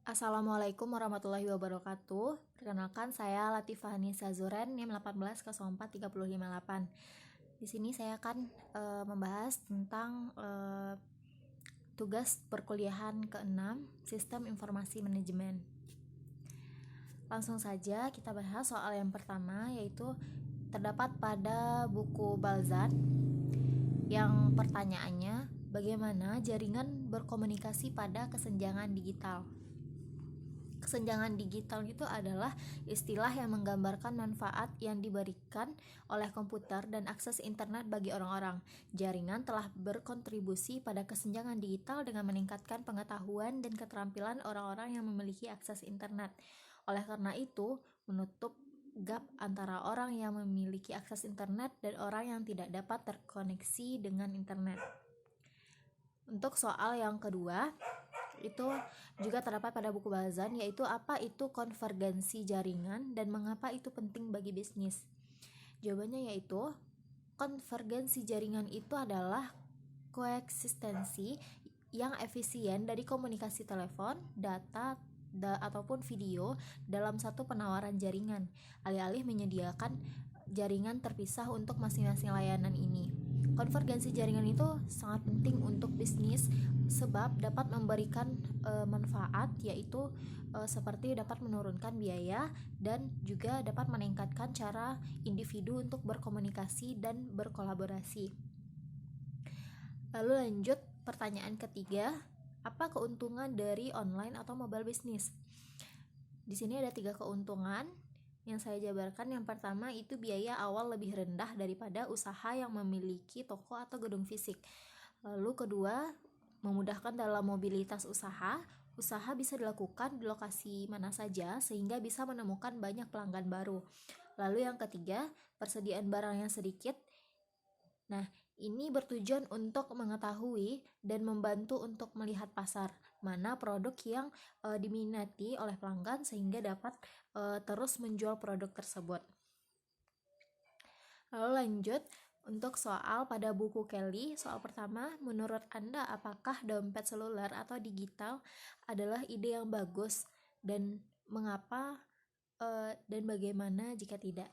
Assalamualaikum warahmatullahi wabarakatuh. Perkenalkan saya Latifah Nisa Zuren, NIM 18043058. Di sini saya akan membahas tentang tugas perkuliahan ke-6, Sistem Informasi Manajemen. Langsung saja kita bahas soal yang pertama, yaitu terdapat pada buku Balzan yang pertanyaannya, bagaimana jaringan berkomunikasi pada kesenjangan digital? Kesenjangan digital itu adalah istilah yang menggambarkan manfaat yang diberikan oleh komputer dan akses internet bagi orang-orang. Jaringan telah berkontribusi pada kesenjangan digital dengan meningkatkan pengetahuan dan keterampilan orang-orang yang memiliki akses internet. Oleh karena itu, menutup gap antara orang yang memiliki akses internet dan orang yang tidak dapat terkoneksi dengan internet. Untuk soal yang kedua, itu juga terdapat pada buku Balzan, yaitu apa itu konvergensi jaringan dan mengapa itu penting bagi bisnis. Jawabannya yaitu konvergensi jaringan itu adalah koeksistensi yang efisien dari komunikasi telepon, data, ataupun video dalam satu penawaran jaringan, alih-alih menyediakan jaringan terpisah untuk masing-masing layanan ini. Konvergensi jaringan itu sangat penting untuk bisnis sebab dapat memberikan manfaat, yaitu seperti dapat menurunkan biaya dan juga dapat meningkatkan cara individu untuk berkomunikasi dan berkolaborasi. Lalu lanjut pertanyaan ketiga, apa keuntungan dari online atau mobile business? Di sini ada 3 keuntungan yang saya jabarkan. Yang pertama itu biaya awal lebih rendah daripada usaha yang memiliki toko atau gedung fisik. Lalu kedua, memudahkan dalam mobilitas usaha. Usaha bisa dilakukan di lokasi mana saja sehingga bisa menemukan banyak pelanggan baru. Lalu yang ketiga, persediaan barang yang sedikit. Nah, ini bertujuan untuk mengetahui dan membantu untuk melihat pasar, mana produk yang diminati oleh pelanggan sehingga dapat terus menjual produk tersebut. Lalu lanjut untuk soal pada buku Kelly. Soal pertama, menurut Anda apakah dompet seluler atau digital adalah ide yang bagus dan mengapa dan bagaimana jika tidak?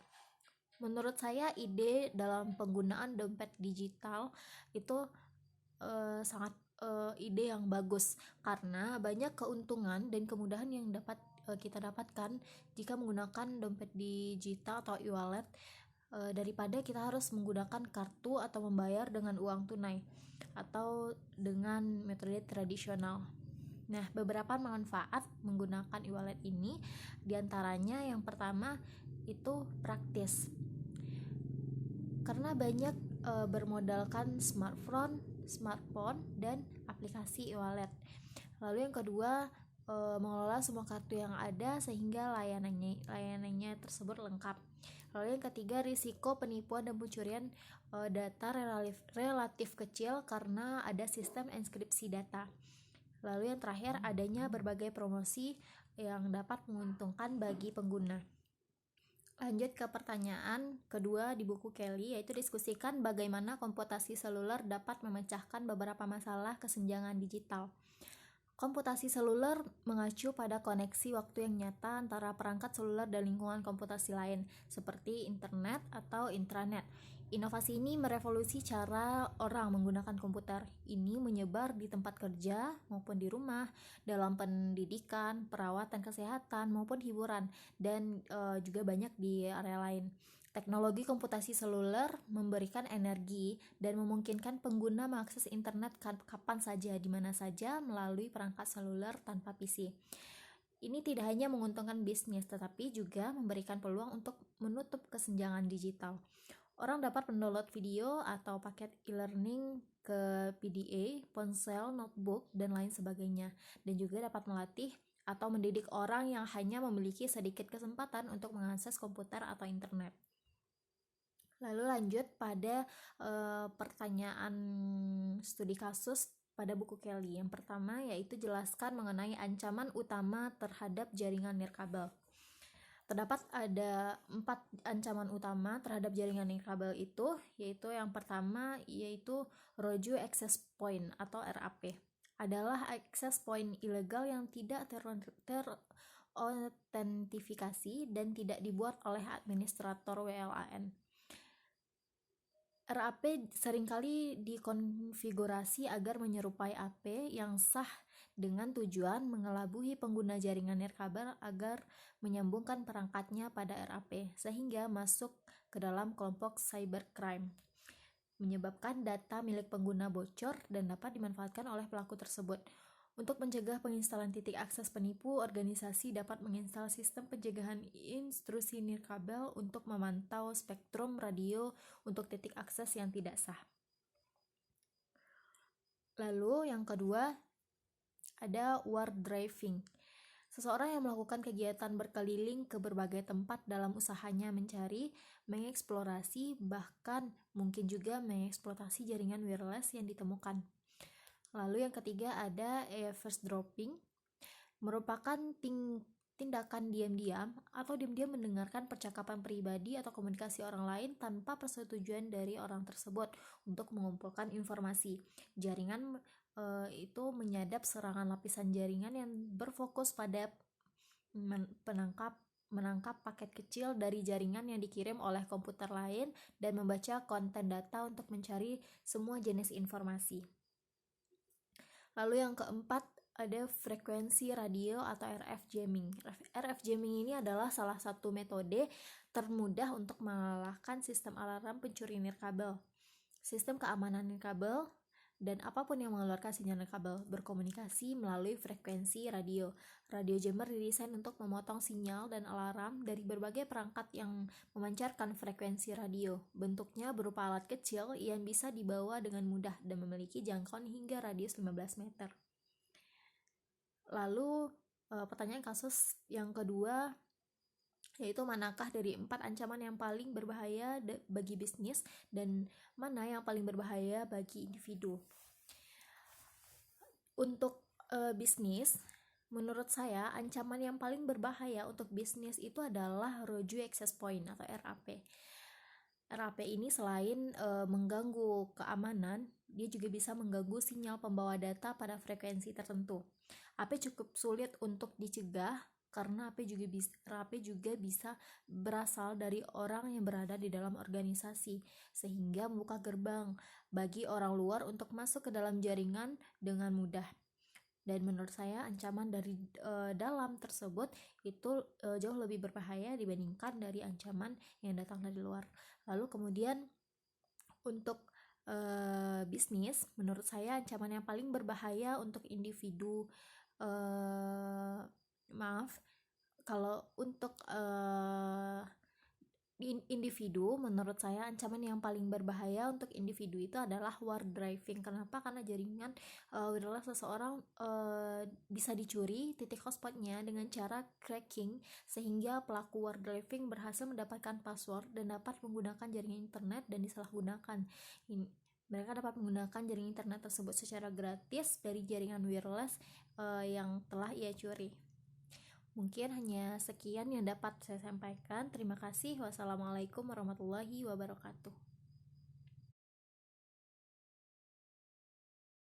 Menurut saya ide dalam penggunaan dompet digital itu sangat ide yang bagus karena banyak keuntungan dan kemudahan yang dapat kita dapatkan jika menggunakan dompet digital atau e-wallet daripada kita harus menggunakan kartu atau membayar dengan uang tunai atau dengan metode tradisional. Nah, beberapa manfaat menggunakan e-wallet ini diantaranya yang pertama itu praktis karena banyak bermodalkan smartphone dan aplikasi e-wallet. Lalu yang kedua, mengelola semua kartu yang ada sehingga layanannya tersebut lengkap. Lalu yang ketiga, risiko penipuan dan pencurian data relatif kecil karena ada sistem enkripsi data. Lalu yang terakhir, adanya berbagai promosi yang dapat menguntungkan bagi pengguna. Lanjut ke pertanyaan kedua di buku Kelly, yaitu diskusikan bagaimana komputasi seluler dapat memecahkan beberapa masalah kesenjangan digital. Komputasi seluler mengacu pada koneksi waktu yang nyata antara perangkat seluler dan lingkungan komputasi lain, seperti internet atau intranet. Inovasi ini merevolusi cara orang menggunakan komputer. Ini menyebar di tempat kerja maupun di rumah, dalam pendidikan, perawatan kesehatan maupun hiburan, dan juga banyak di area lain. Teknologi komputasi seluler memberikan energi dan memungkinkan pengguna mengakses internet kapan saja, di mana saja melalui perangkat seluler tanpa PC. Ini tidak hanya menguntungkan bisnis, tetapi juga memberikan peluang untuk menutup kesenjangan digital. Orang dapat mendownload video atau paket e-learning ke PDA, ponsel, notebook, dan lain sebagainya, dan juga dapat melatih atau mendidik orang yang hanya memiliki sedikit kesempatan untuk mengakses komputer atau internet. Lalu lanjut pada pertanyaan studi kasus pada buku Kelly. Yang pertama yaitu jelaskan mengenai ancaman utama terhadap jaringan nirkabel. Terdapat ada 4 ancaman utama terhadap jaringan nirkabel itu, yaitu yang pertama yaitu Rogue Access Point atau RAP. adalah access point ilegal yang tidak terotentifikasi dan tidak dibuat oleh administrator WLAN. RAP seringkali dikonfigurasi agar menyerupai AP yang sah dengan tujuan mengelabui pengguna jaringan nirkabel agar menyambungkan perangkatnya pada RAP, sehingga masuk ke dalam kelompok cybercrime, menyebabkan data milik pengguna bocor dan dapat dimanfaatkan oleh pelaku tersebut. Untuk mencegah penginstalan titik akses penipu, organisasi dapat menginstal sistem pencegahan intrusi nirkabel untuk memantau spektrum radio untuk titik akses yang tidak sah. Lalu yang kedua, ada war driving. Seseorang yang melakukan kegiatan berkeliling ke berbagai tempat dalam usahanya mencari, mengeksplorasi, bahkan mungkin juga mengeksploitasi jaringan wireless yang ditemukan. Lalu yang ketiga ada eavesdropping, merupakan tindakan diam-diam atau diam-diam mendengarkan percakapan pribadi atau komunikasi orang lain tanpa persetujuan dari orang tersebut untuk mengumpulkan informasi. Jaringan itu menyadap serangan lapisan jaringan yang berfokus pada menangkap paket kecil dari jaringan yang dikirim oleh komputer lain dan membaca konten data untuk mencari semua jenis informasi. Lalu yang keempat ada frekuensi radio atau RF jamming. RF jamming ini adalah salah satu metode termudah untuk mengalahkan sistem alarm pencuri nirkabel, sistem keamanan nirkabel, dan apapun yang mengeluarkan sinyal nirkabel berkomunikasi melalui frekuensi radio. Radio jammer didesain untuk memotong sinyal dan alarm dari berbagai perangkat yang memancarkan frekuensi radio. Bentuknya berupa alat kecil yang bisa dibawa dengan mudah dan memiliki jangkauan hingga radius 15 meter. Lalu pertanyaan kasus yang kedua, yaitu manakah dari 4 ancaman yang paling berbahaya bagi bisnis dan mana yang paling berbahaya bagi individu? Untuk bisnis, menurut saya ancaman yang paling berbahaya untuk bisnis itu adalah Rogue Access Point atau RAP. RAP ini selain mengganggu keamanan, dia juga bisa mengganggu sinyal pembawa data pada frekuensi tertentu. AP cukup sulit untuk dicegah karena AP juga bisa berasal dari orang yang berada di dalam organisasi, sehingga membuka gerbang bagi orang luar untuk masuk ke dalam jaringan dengan mudah. Dan menurut saya ancaman dari dalam tersebut itu jauh lebih berbahaya dibandingkan dari ancaman yang datang dari luar. Lalu kemudian untuk bisnis, menurut saya ancaman yang paling berbahaya untuk individu, kalau untuk individu, menurut saya ancaman yang paling berbahaya untuk individu itu adalah war driving. Kenapa? Karena jaringan wireless seseorang bisa dicuri titik hotspotnya dengan cara cracking, sehingga pelaku war driving berhasil mendapatkan password dan dapat menggunakan jaringan internet dan disalahgunakan. Mereka dapat menggunakan jaringan internet tersebut secara gratis dari jaringan wireless yang telah ia curi. Mungkin hanya sekian yang dapat saya sampaikan. Terima kasih. Wassalamualaikum warahmatullahi wabarakatuh.